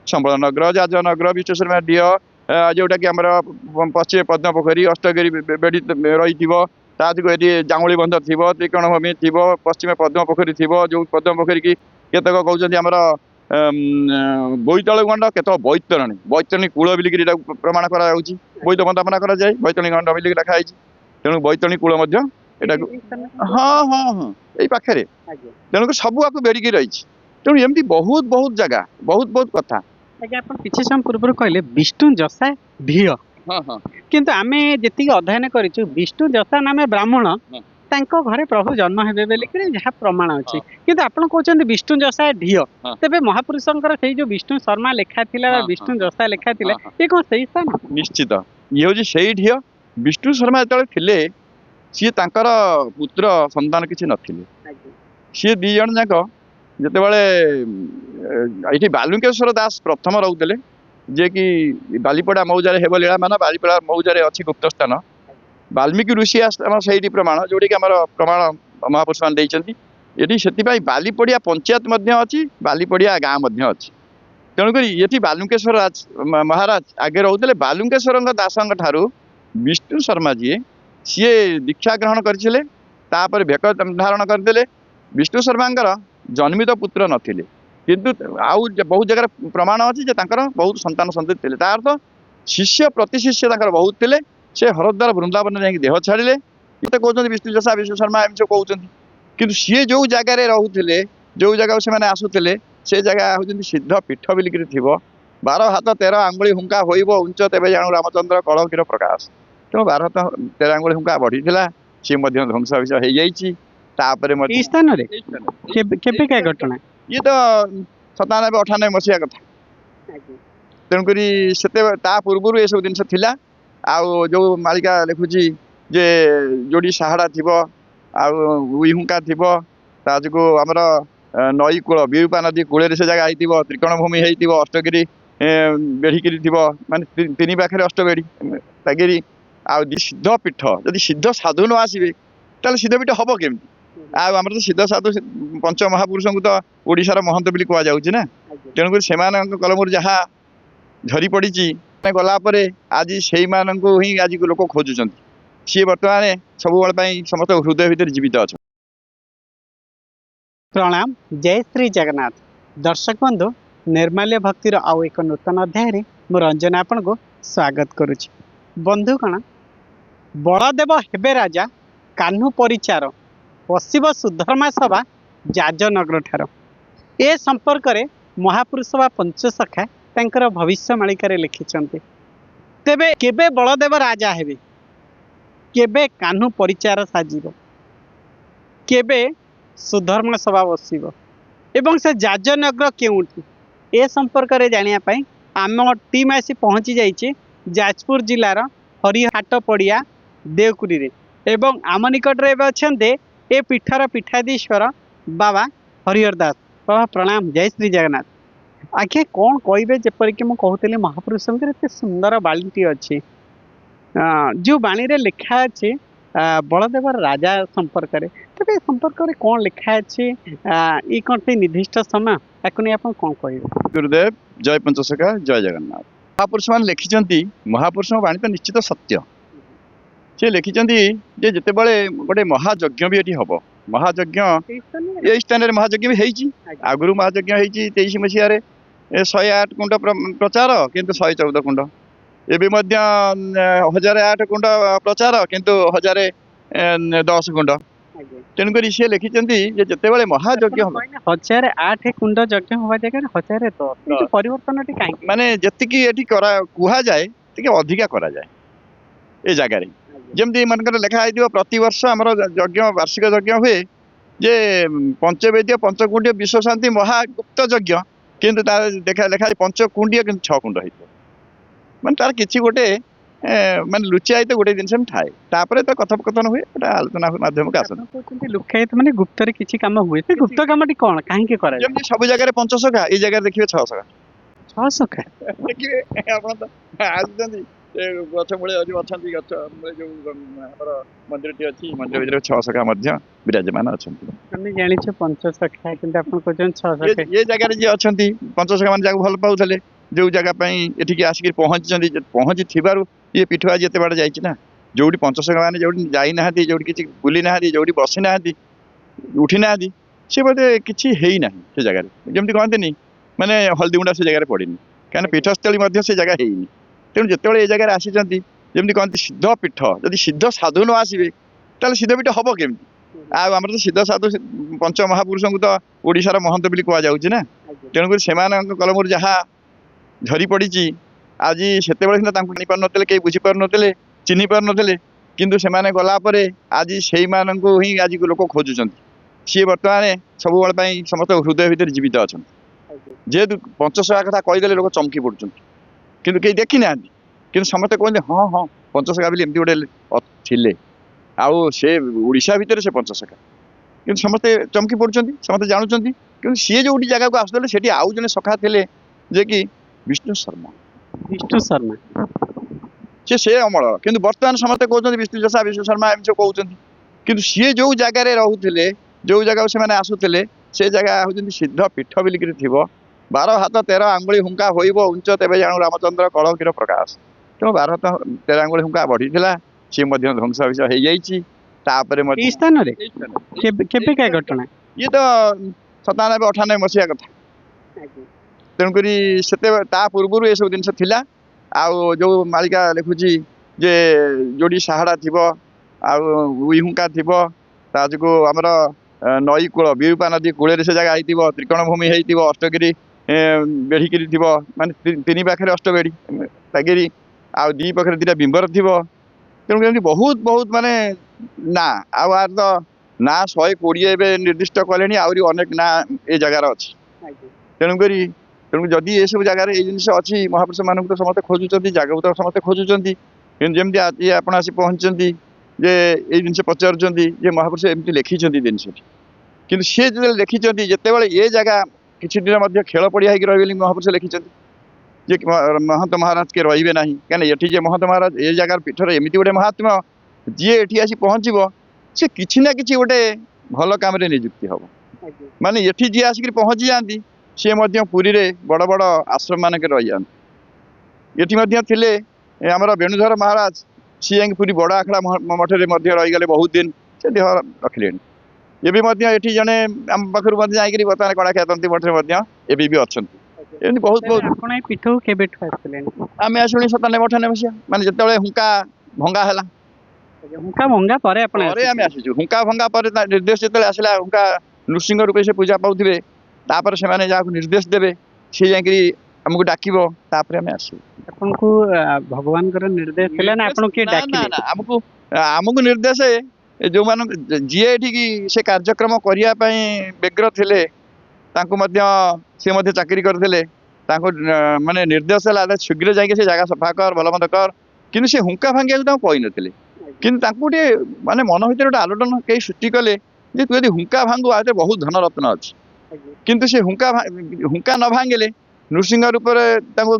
संबल नगर जाजनगर विश्वेश्वर डीह जोटा कि आमर पश्चिम पद्म पोखरी अष्टगिरी बेड़ी रही ये जांगुली बंदर थी त्रिकोणभूमि थी पश्चिम पद्म पोखरी थी जो पद्म पोखरी की केतक कहते आमर बोईतल गंड केत बैतरणी बैतरणी कूल बिलिकी प्रमाण करा बोईत बंदापना कराए बैतरणी गंड बिलिकी लिखाई तेणु बैतरणी कूल हाँ हाँ हाँ यही पाखे तेणुक सब आपको बेड़िकी रही तेणु एमती बहुत बहुत जगह बहुत बहुत कथा आज्ञा आप किसी समय पूर्व कहले विष्णु जसा ढीय हाँ हाँ किंतु आमे जेतिक अध्ययन करिछु विष्णु जसा नामे ब्राह्मण तांको घरे प्रभु जन्म हेबे बेलिकरे जहा प्रमाण अछि किंतु आपण कहउछन विष्णु जसा ढीय तबे महापुरुषंकर सेही जो विष्णु शर्मा लेखा थिला विष्णु जसा लेखा थिला ए कोन सही स्थान निश्चित ये होजी सेही ढीय विष्णु शर्मा जतले थिले सी तांकर पुत्र संतान किछि नथिले सी दी जण जाक जेतेबेले ये बालुकेश्वर दास प्रथम रोते जे कि बालीपड़ा मौजार हेब लीला मान बालीपड़ा मौजार अच्छी गुप्त स्थान वाल्मीकि ऋषि आश्रम से प्रमाण जोड़ी कि प्रमाण महापुरुष मान ये से बालीपड़िया पंचायत अच्छी बालीपड़िया गाँव अच्छी तेणुक ये बालुकेश्वर महाराज आगे रोते बालुकेश्वर दास ठारू विष्णु शर्मा जी सी दीक्षा ग्रहण करते भेक धारण करते विष्णु शर्मा जन्मित पुत्र नथिले किंतु आउ बहुत जगह प्रमाण अच्छी बहुत संतान संतति थे तार अर्थ शिष्य प्रति शिष्य बहुत थे से हरद्वार वृंदावन जा देह छाड़े ये कहते विष्णु जसा विष्णु शर्मा एम सब कहते कि सी जो जगार रोते जो जगह से आसुले से जगह हूँ सिद्ध पीठ बिलिकी थी 12 हाथ 13 आंगुली हुंका होइब उंच तेबे जाणु रामचंद्र कल क्षीर प्रकाश तेणु 12 हाथ 13 आंगुली हुंका बढ़ी सी ध्वंस विष हो जापर स्थान घटना ये तो 97 98 मसीहा कथा तेणुक पूर्व ये सब जिन जो मालिका लिखुची जे जोड़ी साहाड़ा थी उईहुंका थी जो आमर नई कूल विरूपा नदी कूल से जगह हो त्रिकोणभूमि हो अष्टगिरी बेढ़िकी थी माने तीन पाखे अष्टबेढ़ी तगिरी आ सिद्ध पीठ जदि सिद्ध साधु न आसवे ताले सिद्ध पीठ हम केमती आम तो सिद्ध साधु पंच महापुरुष को तो ओडिशार महंत बोली कहुना तेणुक से कलम जहाँ झरी पड़ी गलापर आज से ही आज लोक खोजुंट सी बर्तमान सब समस्त हृदय भितर जीवित अच्छा। प्रणाम जय श्री जगन्नाथ दर्शक बंधु निर्माल्य भक्तिर आउ एक नूतन अध्याय मु रंजन आपण को स्वागत करुछि। बंधुगण बलदेव हेबे राजा कान्हू परिचार पशिव सुधर्मा सभा जाजनगर ठार ए संपर्क में महापुरुष बा पंचसखा तांकर भविष्यवाणी लिखिछन्ते तेबे केबे बलदेव राजा हेबे केबे कान्हू परिचार साजिब केबे सुधर्म सभा बसिब एवं से जाजनगर केउठी ए संपर्क में जानिया पई आम टीम आसी पहुँची जाइए जाजपुर जिलार हरिहाट पड़िया देवकुरी रे एवं आम निकट रे अच्छे ए पीठर पीठाधीश्वर बाबा हरिहर दास बाबा प्रणाम जय श्री जगन्नाथ। आखे कौन कहे जपरिक मुझे महापुरुषंकर एत सुंदर बाणीटी अच्छी जो बाणी रे लिखा अच्छे बलदेव राजा संपर्क में तेज संपर्क में कौन लिखा अच्छे ये कौन से निर्दिष्ट समय आपको नहीं आप कौन कहे गुरुदेव जय पंचसखा जय जगन्नाथ महापुरुष मान लिखिं महापुरुष बाणी तो निश्चित सत्य से लिखिं जे जितेबाला गोटे महायज्ञ भी ये हम महायज्ञ ये स्थान में महायज्ञ भी होती आगुरी महायज्ञ होती 23 मसीह 108 कुंड प्रचार किंतु 114 कुंड एवं 1008 कुंड प्रचार किंतु 1010 कुंड तेणुक सी लिखिं जिते महायज्ञ 1008 कुंड यज्ञ हवा जगह 1010 परिवर्तन माने जी कहुए अधिका करा जाए ए जगार जमी मनकर लिखाई प्रति वर्ष आमर यज्ञ वार्षिक यज्ञ हुए जे पंचवेद्य पंचकुंडीय विश्व शांति महागुप्त यज्ञ किंतु तार लिखा पंचकुंडीय कि 6 कुंड हो माने तार किसी गोटे माने लुचियायित गोटे जिन थाए तापर तो कथोपकथन हुए आलोचना माध्यम के आसन लुकायित माने गुप्त रे किछि काम हुए से गुप्त कामटी कोन काहे करा जमी सब जगह पंचसखा ए जगह देखिए 6 सखा देखिए आपण तो आजंती गछ मूले अच्छा गछ जो मंदिर अच्छी मंदिर भर 6 सखा विराजमान अच्छा जानी पंचसखा कि ये जगह जी अच्छा पंचसखा मैंने भल पाते जो जगह एठिक आसिक पहुँची ये पीठ आज एत बाटे जाइए ना जो पंचसखा मैंने जो जाना जो किसी बुली ना जो बसी ना उठी ना सी बोधे किसी है से जगह जमी कहते माने हल्दीगुंडा से जगह पड़ी कहीं पीठस्थली से जगह है तेणु जिते ये जगह आसी जमी कहते सिद्ध पीठ जदि सिद्ध साधु न आसवे ताल सिद्ध पीठ हम केमी आम तो सिद्ध साधु पंच महापुरुष को तो ओडार महंत भी कहुच्छे ना तेणुक से कलम जहाँ झरी पड़ी आज से जानी पार ना कहीं बुझीपार ना चिन्ह पार ना किंतु से गलापर आज से ही आज लोक खोजुंट सी बर्तमान सब समस्त हृदय भितर जीवित अच्छा जेहेतु पंचसखा कथा कहीदे लोक चमकी पड़ुं किंतु कहीं देखी ना कि समस्ते कहते हाँ हाँ पंचसखा बोली एमती गोटे थे आउ से ओडिशा भितर से पंचसखा कि समस्ते चमकी पड़ुं समस्ते जानुंट कि सी जो जगह को आसुले से आउ जने सखा थे जे कि विष्णु शर्मा से अमल किंतु बर्तमान समस्ते कहते विष्णु जसा विष्णु शर्मा एम सब कहते कि सी जो जगार रोते जो जगह से आसुले से जगह हूँ सिद्ध पीठ बोलिकी थी 12 हाथ 13 आंगुली हुंका होइब उंच तेबे जाणु रामचंद्र कलकीर प्रकाश तेणु 12 हाथ 13 आंगुली हुंका बढ़ी सी ध्वंस विषय हो जाइए स्थान के घटना ये तो 97 98 मसीहा कथा तेणुक पूर्व ये सब जिन आउ जो मालिका लिखुची जे जोड़ी साहाड़ा थी उहुंका थी को आमर नई कूल विरूपा नदी कूल से जगह हो त्रिकोण भूमि हो अष्टगिरी बेढ़िकी थी माने तीन पाखे अष्टबेढ़ी तागिरी आ दी पाखे 2टा बिंबर थी तेणुक बहुत बहुत माने ना आर तो ना 120 निर्दिष्ट कले आहरी अनेक ना ये जगार अच्छी तेणुक तेणु जदि ये सब जगह ये जिन अच्छी महापुरुष मानक तो समस्त खोजुंट जगह तो समस्त खोजुंट जमी आज आप पहुँचती जे ये जिन पचारुंट महापुरुष एमती लिखी जिनस कि सी जो लिखी जिते ये जगह किसी दिन खेल पड़िया रही महापुरुष लिखी जे महंत महाराज के रे ना कहीं ये महंत महाराज ये जगार पीठर एमती गोटे महात्मा जी ये आसी पहुँचब से किसी ना कि गोटे भल कम निजुक्ति हम माने ये जी आसिक पहुँची जाती सी पुरी रे बड़ बड़ आश्रम मानक रही जाती ये आमर वेणुधर महाराज सी जाकि पूरी बड़ आखड़ा मठे रहीगले बहुत दिन से देह रखिले ये जड़े आम पाखु जाकि बर्तमान कड़ाखिया तंती मठे भी अच्छा एमती बहुत बहुत पीठ के आम आसुनी 97 98 मसीहा माने जिते हुंका भंगा है हुंका भंगा पर आम आसीचु हुंका भंगा पर निर्देश जो आसला हुंका नृसिंह रूपे से पूजा पाऊे तापर से माने जहाँ निर्देश देवे सी जाकि आमको डाकिबो तापर आम आसू आपको भगवान निर्देश थिला ना आपन के डाकिले आमको आमको निर्देश जो मान जी ये से कार्यक्रम करिया पई व्यग्र थिले तांको मध्य से मध्य चाकरी करथिले तांको माने निर्देश है शीघ्र जाके से जगह सफा कर भलमंद कर किंतु से हुंका भांगिया तो कही नथिले किंतु तांको माने मन भीतर गोटे आलोड़न कई सृष्टि कले जे तू यदि हुंका भांगु आते बहुत धन रत्न अच्छी किंतु से हुंका न भांगिले नृसिंह रूप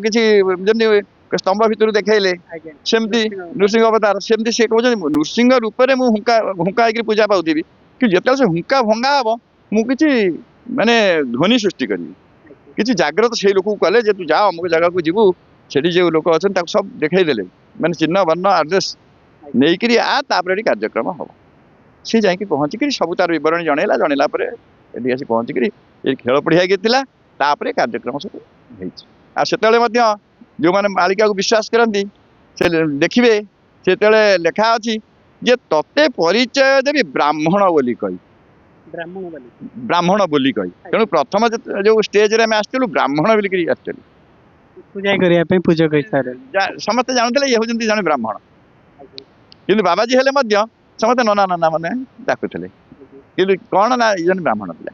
किसी जमी स्तंभ भितर देखले सेमती नृसिंह अवतार सेमती से कहते नृसिंह रूप में हुंका पूजा पाऊबी कि जिते से हुंका भंगा हम मुझे माने ध्वनि सृष्टि करी किसी जागृत से लोक कले जे तू जा अमुक जगह को जीवु से जो लोक अच्छा सब देखईदे माने चिन्ह वर्ण आड्रेस नहीं करी तापर कार्यक्रम हम सी जाकि पहुँचिक सब तार बरणी जनइला ये आसी पहुँचिक ये खेल पड़िया तापर कार्यक्रम सब होते जो मैंने मालिका को विश्वास करती से देखिए से लेखा अच्छी जे तते परिचय देवी ब्राह्मण बोली कही ब्राह्मण बोली कही तेणु प्रथम जो स्टेज रे आसलु ब्राह्मण बोलिक आसलु पूजा करने पूजक समस्ते जानते ये हूँ जन ब्राह्मण किंतु बाबाजी हेले समस्ते नना नना मैंने डाकुले कि कौन ना जन ब्राह्मण पिला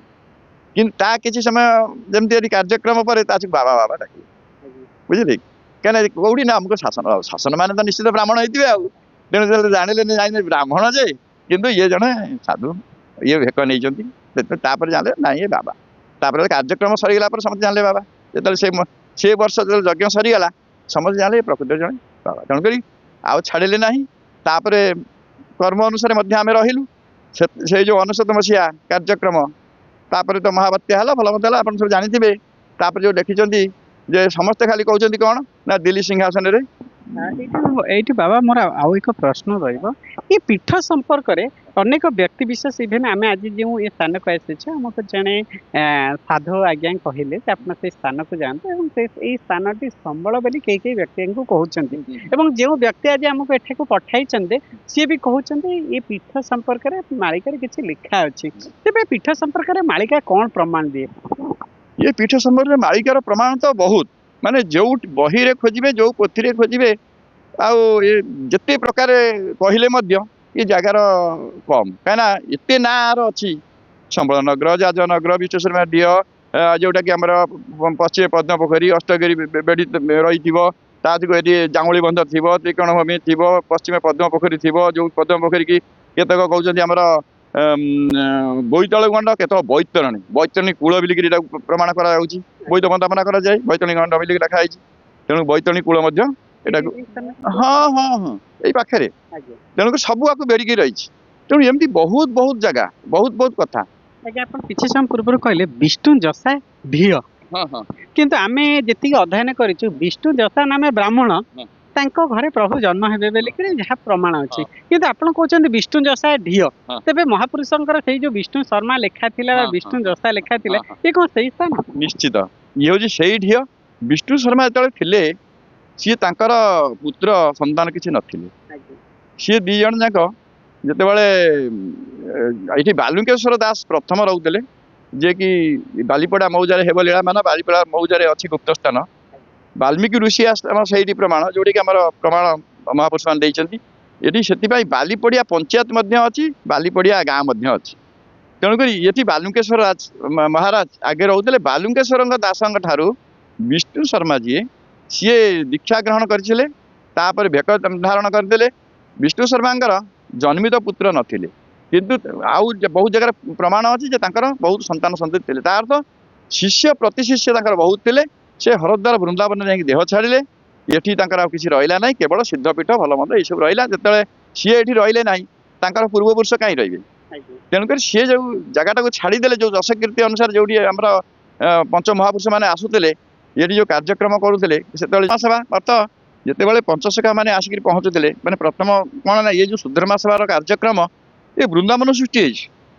कि किसी समय जमी कार्यक्रम पर बाबा बाबा डाक बुझे कहीं कौटी ना आमको शासन शासन मैंने तो निश्चित ब्राह्मण होते आउ तेणु जाने जाने ब्राह्मण जे किंतु ये जड़े साधु ये भेक नहीं जाने ना ये बाबा तापर कार्यक्रम सरीगला समस्त जाने बाबा जो से वर्ष जो यज्ञ सरीगला समस्त जाने प्रकृत जड़े बाबा तेणुक आउ छाड़े ना तापर कर्म अनुसार आम रहीलु से जो 99 मसीहा कार्यक्रम तापर तो महाबात्या है भल मत आप सब जानते तापर जो लिखिं जे समस्ते खाली कहते कौन ना दिल्ली सिंहासन रे এইটি বাবা মোর আউ এক প্রশ্ন রহিব এই পীঠ সম্পর্করে অনেক ব্যক্তি বিশেষ ইভেন আমি আজ যে এ স্থানকু আসিছে আমাকে জনে সাধু আজ্ঞা কহিলে যে আপনার সেই স্থানকু যাতে এবং এই স্থানটি সম্বল বলে কেই কেই ব্যক্তিଙ୍କୁ কହୁଛନ୍ତି এবং যে ব্যক্তি আজ আমাকে এঠাকু পঠাইଛନ୍ତି সে বি কହୁଛନ୍ତି এই পীঠ সম্পর্করে মালিকার কিছু লেখা আছে তেবে পীঠ সম্পর্করে মালিকা কোন প্রমাণ দিয়ে ये पीठ संपर्क मालिकार प्रमाण तो बहुत माने जो बही रे खोजिबे जो पोथी रे खोजिबे आउ ये जते प्रकार कहले मध्य ये जगार कम कहीं एते ना अच्छी संबल नगर जाजनगर विश्वेश्वर डीह जोटा कि आम पश्चिम पद्म पोखरी अष्टगिरी बेड़ी रही ये जांगुली बंदर थी त्रिकोणभूमि थी पश्चिम पद्म पोखरी थी जो पद्म पोखरी की केतक कहते आमर बोईतल गंड केत बैतरणी बैतरणी कूल बिलिकी प्रमाण करा बोईत बंदापना करा जाए बैतरणी गंड बिलिकी लिखाई तेणु बैतरणी कूल हाँ हाँ हाँ यही पाखे तेणुक सब आपको बेड़िकी रही तेणु एमती बहुत बहुत जगह बहुत बहुत कथा आज्ञा आप किसी समय पूर्व कहले विष्णु जसा ढीय हाँ हाँ किंतु आमे जेतिक अध्ययन करिछु विष्णु जसा नामे ब्राह्मण तांको घरे प्रभु जन्म हेबे बेली कि जहा प्रमाण अछि किंतु आपण कहउछन विष्णु जसा ढीय तबे महापुरुषंकर सेही जो विष्णु शर्मा लेखा थिला विष्णु जसा लेखा थिला ए कोन सही स्थान निश्चित ये होजी सेही ढीय विष्णु शर्मा जतले थिले सी तांकर पुत्र संतान किछि नथिले सी दी जण जाक जते बेले एठी बालुकेश्वर दास प्रथम रहउतले जे कि बालीपड़ा मौजारे हेब लीला मान बालीपड़ा मौजारे अछि गुप्त स्थान वाल्मीकि ऋषि आम से प्रमाण जोटी प्रमाण महापुरुष मान ये से बालीपड़िया पंचायत अच्छी बालीपड़िया गाँ अच्छी तेणुक ये बालुकेश्वर राज महाराज आगे रोते बालुकेश्वर दास ठारू विष्णु शर्मा जी सी दीक्षा ग्रहण करते भेक धारण करते विष्णु शर्मा जन्मित पुत्र नथिले किंतु आउ बहुत जगह प्रमाण अच्छी बहुत संतान संतति तार शिष्य प्रति शिष्य बहुत थे से हरद्वार वृंदावन जा देह छाड़े ये किसी रहा ना केवल सिद्धपीठ भल मंद ये सब रहा जो सी ये रही ना पूर्वपुरुष कहीं रे तेणुक सी जो जगह छाड़ीदे जो दशकीर्ति अनुसार जो आम पंच महापुरुष मैंने आसुले ये जो कार्यक्रम करुले से अर्थ जिते पंचसखा मैंने आसिक पहुँचुले मैंने प्रथम कौन ना ये जो सुधर्मा सभा कार्यक्रम ये वृंदावन सृष्टि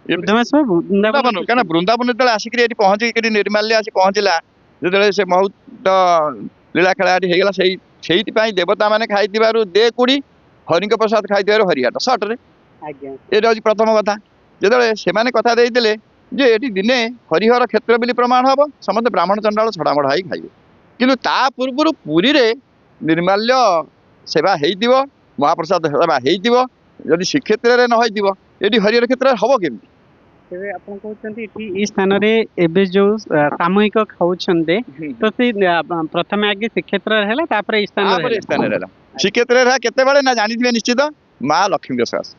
वृंदावन क्या वृंदावन जो आसिक पहुँचिक निर्माल्य आसी पहुँचला जो से बहुत लीला खेलाटी होगा से देवता मैंने खाई दे कुड़ी हरि प्रसाद खाई हरिहाट सट्रे ये प्रथम कथा जो से कथा देते जे ये दिने हरिहर क्षेत्र बोली प्रमाण हम समस्त ब्राह्मण चंडाल छड़ामड़ा ही खाइबे किंतु ता पूर्व पुरी रे निर्माल्य सेवा हो महाप्रसाद सेवा होदी श्रीक्षेत्र में न होती हरिहर क्षेत्र हम केमती तेरे आपण कहउछन्ती ई स्थान रे एबे जो सामूहिक खाउछन्ते तो से प्रथम आगे श्रीक्षेत्र रहला तापर ई स्थान रहला श्रीक्षेत्र रहा केते बेले ना जानिथिबे निश्चित माँ लक्ष्मी प्रसाद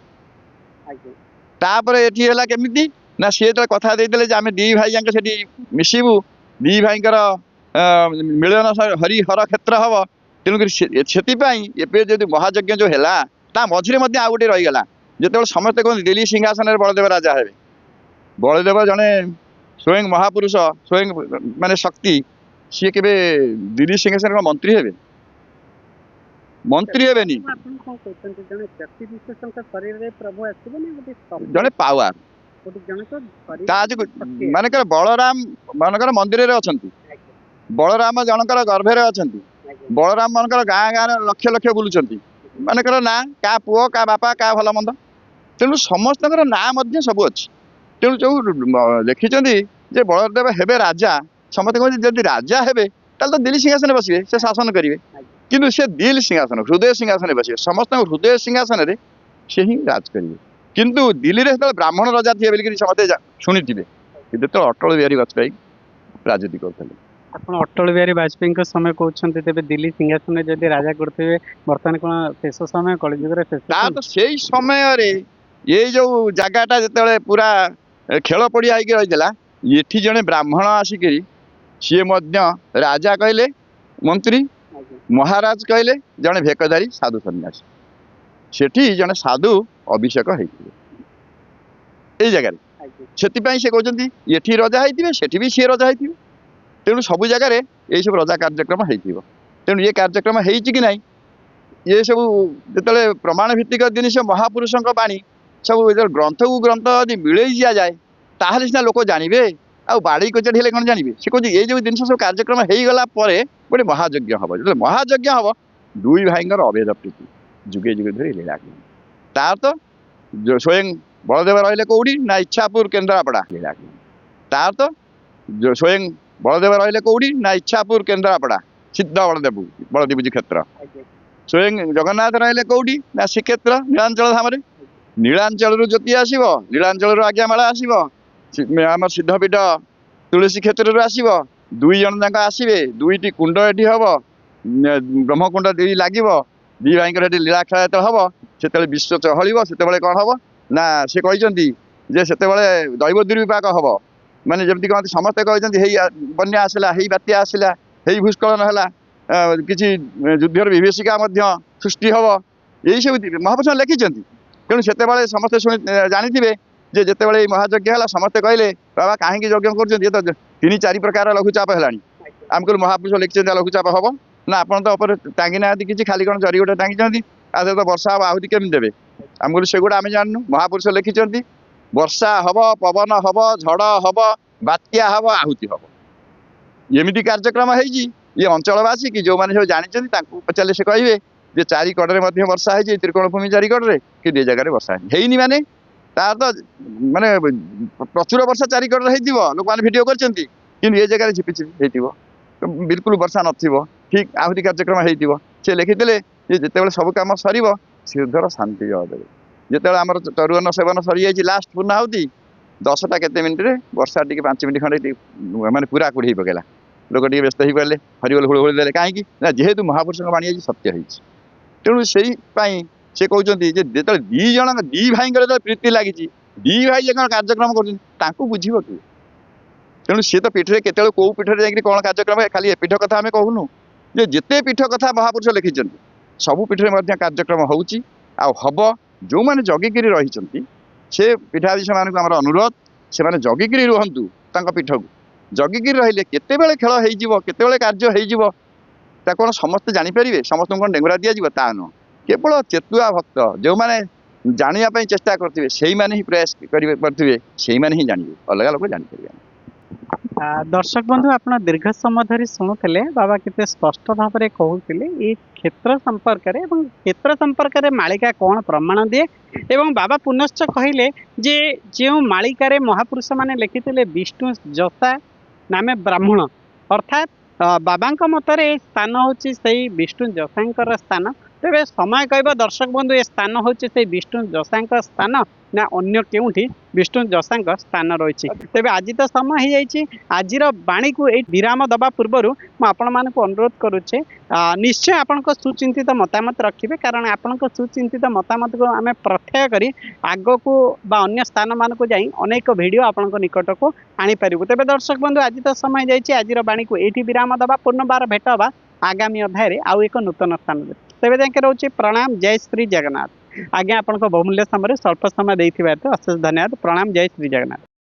तापर एठी हला केमिति ना सी जो कथा देते आम दी भाई जाक से मिसबू दी भाईकर मिलन हरिहर क्षेत्र हम तेणुक से महायज्ञ जो है ता मझे आउ गोटे रहीगला जो समस्ते कहते दिल्ली सिंहासन बलदेव राजा हे बलदेव जड़े स्वयं महापुरुष स्वयं माने शक्ति सी के दिल्ली सिंहासन मंत्री हे मंत्री हे जड़े पावर मानकर बलराम मानकर मंदिर अच्छा बलराम जनकर गर्भे अच्छा बलराम मानकर गाँ गाँव लक्ष लक्ष बुलूं मानकर ना क्या पुओ क्या बापा क्या भल मंद तेणु समस्त ना सब अच्छी तेणु जो लिखिं जे बलदेव हेबे राजा समस्त कहते जब राजा हेबे तो दिल्ली सिंहासन बसवे से शासन करेंगे किंतु से दिल सिंहासन हृदय सिंहासन बसवे समस्त हृदय सिंहासन से ही राज करेंगे किंतु दिल्ली में ब्राह्मण राजा थे बोलिक समस्ते शुणी जो अटल बिहारी वाजपेयी राजनीति करते ଆପଣ ଅଟଳ ବିହାରୀ ବାଜପେୟୀଙ୍କ ସମୟ କହୁଛନ୍ତି ତେବେ ଦିଲ୍ଲୀ ସିଂହାସନରେ ଯଦି ରାଜା କରୁଥିବେ ବର୍ତ୍ତମାନ କ'ଣ ଶେଷ ସମୟ କଳିଯୁଗରେ ଶେଷ ତ ସେଇ ସମୟରେ ଏଇ ଯୋଉ ଜାଗାଟା ଯେତେବେଳେ ପୁରା ଖେଳ ପଡ଼ିଆ ହେଇକି ରହିଥିଲା ଏଠି ଜଣେ ବ୍ରାହ୍ମଣ ଆସିକିରି ସିଏ ମଧ୍ୟ ରାଜା କହିଲେ ମନ୍ତ୍ରୀ ମହାରାଜ କହିଲେ ଜଣେ ଭେକଧାରୀ ସାଧୁ ସନ୍ନ୍ୟାସୀ ସେଠି ଜଣେ ସାଧୁ ଅଭିଷେକ ହେଇଥିଲେ ଏଇ ଜାଗାରେ ସେଥିପାଇଁ ସେ କହୁଛନ୍ତି ଏଠି ରଜା ହେଇଥିବେ ସେଠି ବି ସିଏ ରଜା ହେଇଥିବେ तेणु सबु जगार ये सब रजा कार्यक्रम हो तेणु ये कार्यक्रम हो कि ना ये सब जो प्रमाण भित्तिक जिनिस महापुरुषों बाणी सब ग्रंथ को ग्रंथ यदि मिले दि जाए ताहले सीना लोक जानवे आ बाड़ी कचेरी हेले कौन जानवे से कहते ये जो जिन सब कार्यक्रम हो गला गोटे महायज्ञ हम जो महायज्ञ हम दुई भाई अभेद प्रीति जुगे जुगे धरी लीला तार तो जो स्वयं बलदेव रही कौटी ना इच्छापुर केन्द्रापड़ा लीला तार तो जो स्वयं बलदेव रही कौटी ना इच्छापुर केन्द्रापड़ा सिद्ध बलदेवजी क्षेत्र स्वयं जगन्नाथ रही कौटी ना श्रीक्षेत्र नीलांचल धाम नीलांचल ज्योति आसो नीलांचल आज्ञामाला आसो आम सिद्धपीठ तुलसी क्षेत्र आसो दुई जन जाक आसवे दुईटी कुंड ये हम ब्रह्मकुंड दी लगे दी भाई लीला खेला जो हम से विश्व चहल से कौन हम ना से कहते से दैव दुर्विपाक हम माने जमी कहते समस्ते कहते हे बन्या आसला हे बात्या आसला हे भूस्खलन है किसी युद्धर विभीषिका सृष्टि हम यही सब महापुरुष लिखिं तेणु से समस्ते शुणी जानी जे जिते महायज्ञ है समस्ते कहले बाबा कहीं यज्ञ कर तीन चार प्रकार लघुचाप है आम कहूँ महापुरुष लिखिं लघुचाप हम ना आप टांगी ना कि खाली कौन जरी गोटे टांगी आ तो वर्षा हम आहुति केमी देवे आम कहूँ से गुड़ा आम जानू महापुरुष लिखिं वर्षा हम पवन हम झड़ हम बात्या हम आहुति हम एमती कार्यक्रम होगी ये अंचलवासी कि जो मैंने सब जानी पचारे से कहे जे चारि कड़े वर्षा है त्रिकोणभूमि चारि कड़े कि ये जगह वर्षा है माने तार तो माने प्रचुर वर्षा चारि कड़े लोक मैंने भिड कर जगह झिपिझिपि हो बिल्कुल वर्षा नथिबो ठीक आहुति कार्यक्रम हो से लिखिते जिते सब कम सर सिद्धर शांति जल देवे जिते आम तरुअन सेवन सरी जाइए लास्ट पूर्णाहुति 10टा केते मिनिट वर्षा टी 5 मिनिट खंडे माने पूरा कुड़ी पकेला लोक टे व्यस्त हो गले हरिबोल हुड़हुड़ी देले कहीं जेहेतु महापुरुष बाणी सत्य होती तेणु से से कहते जो दी जन दी भाई प्रीति लगी दी भाई जो कार्यक्रम कर बुझे कि तेणु सी तो पीठे केत कौ पीठे जाकि कौन कार्यक्रम है खाली पीठ कथा आम कहूनु जे जिते पीठ कथा महापुरुष लिखिं सबू पीठे कार्यक्रम होची हम जो मैंने जगिकी रही से पीठाधीश मानक आम अनुरोध से मैंने जगिकी रुहतु पीठ को जगिकी रहिले केतेबेले खेल हो केतेबेले कार्य हो कौन समस्ते जानीपर समस्त कौन डेंगुरा दिज्व ता नुह केवल चेतुआ भक्त जो मैंने जानापी चेष्टा करते से ही प्रयास करेंगे से ही जानवे अलग लोग जापर दर्शक बंधु आप दीर्घ समय धरी शुणुले बाबा केते स्पष्ट भाव में कहते ये क्षेत्र संपर्क में मालिका कौन प्रमाण दिए एवं बाबा पुनश्च कहले जे जो मालिकार महापुरुष माने लिखिते विष्णु जसा नामे ब्राह्मण अर्थात बाबा मतरे स्थान होची से विष्णु जसांकर स्थान तेरे समय कह दर्शक बंधु ये स्थान होची से विष्णु जसांक स्थान ना अन्य केउठी विष्णु जसांक स्थान रही तेरे आज तो समय हो जाइए आज बाणी को ये विराम दबा पूर्वर मुझे अनुरोध करुचे निश्चय आपण सुचिंतित मतामत रखिए कारण आपण सुचिंतित मतामत को आम प्रत्यय करी आग को अन्य स्थान मान को जाई अनेक वीडियो आपण निकट को आनीपारू तेरे दर्शक बंधु आज तो समय जाइए आज बाणी को ये विराम दबा पुनर्बार भेट हवा आगामी अध्याय आउ एक नूतन स्थान तेरे जाके रोचे प्रणाम जय श्री जगन्नाथ आज्ञा आपन बहुमूल्य समय स्वल्प समय देते अशेष धन्यवाद प्रणाम जय श्री जगन्नाथ।